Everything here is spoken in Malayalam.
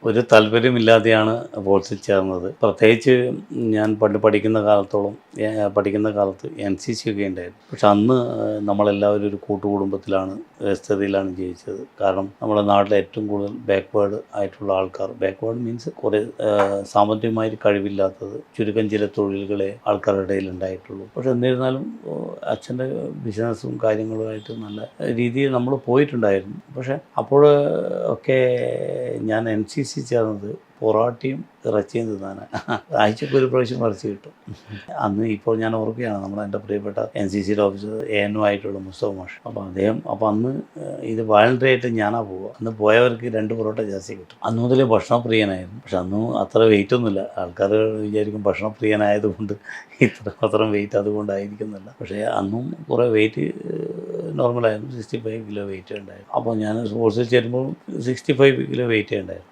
ഒരു താല്പര്യമില്ലാതെയാണ് സ്പോർട്സിൽ ചേർന്നത്. പ്രത്യേകിച്ച് ഞാൻ പണ്ട് പഠിക്കുന്ന കാലത്ത് NCC ഒക്കെ ഉണ്ടായിരുന്നു. പക്ഷെ അന്ന് നമ്മളെല്ലാവരും ഒരു കൂട്ടുകുടുംബത്തിലാണ്, വ്യവസ്ഥതയിലാണ് ജീവിച്ചത്. കാരണം നമ്മുടെ നാട്ടിലെ ഏറ്റവും കൂടുതൽ ബാക്ക്വേർഡ് ആയിട്ടുള്ള ആൾക്കാർ, ബാക്ക്വേർഡ് മീൻസ് കുറേ സാമ്പത്തികമായി കഴിവില്ലാത്തത് ചുരുക്കം ചില തൊഴിലുകളെ ആൾക്കാരുടെ ഇടയിൽ ഉണ്ടായിട്ടുള്ളൂ. പക്ഷെ എന്നിരുന്നാലും അച്ഛൻ്റെ ബിസിനസ്സും കാര്യങ്ങളുമായിട്ട് നല്ല രീതിയിൽ നമ്മൾ പോയിട്ടുണ്ടായിരുന്നു. പക്ഷെ അപ്പോൾ ഒക്കെ ഞാൻ NCC ചേർന്നത് പൊറാട്ടയും ഇറച്ചിയും തിന്നാനാണ്. ആഴ്ചക്ക് ഒരു പ്രാവശ്യം ഇറച്ചി കിട്ടും. അന്ന് ഇപ്പോൾ ഞാൻ ഓർക്കുകയാണ്, എൻ്റെ പ്രിയപ്പെട്ട NCCയുടെ ഓഫീസർ ANO ആയിട്ടുള്ള മുസ്തഫ മാഷ്. അപ്പോൾ അന്ന് ഇത് വാലണ്ടറി ആയിട്ട് ഞാനാണ് പോവുക. അന്ന് പോയവർക്ക് 2 പൊറോട്ട ജാസ്തി കിട്ടും. അന്ന് മുതലേ ഭക്ഷണപ്രിയനായിരുന്നു. പക്ഷെ അന്നും അത്ര വെയിറ്റ് ഒന്നുമില്ല. ആൾക്കാർ വിചാരിക്കും ഭക്ഷണപ്രിയനായതുകൊണ്ട് അത്രയും വെയിറ്റ് അതുകൊണ്ടായിരിക്കുന്നില്ല. പക്ഷേ അന്നും കുറേ വെയിറ്റ് നോർമലായിരുന്നു. 65 കിലോ വെയിറ്റ് ഉണ്ടായിരുന്നു. അപ്പോൾ ഞാൻ സ്പോർട്സിൽ ചേരുമ്പോൾ 65 കിലോ വെയിറ്റ് ഉണ്ടായിരുന്നു.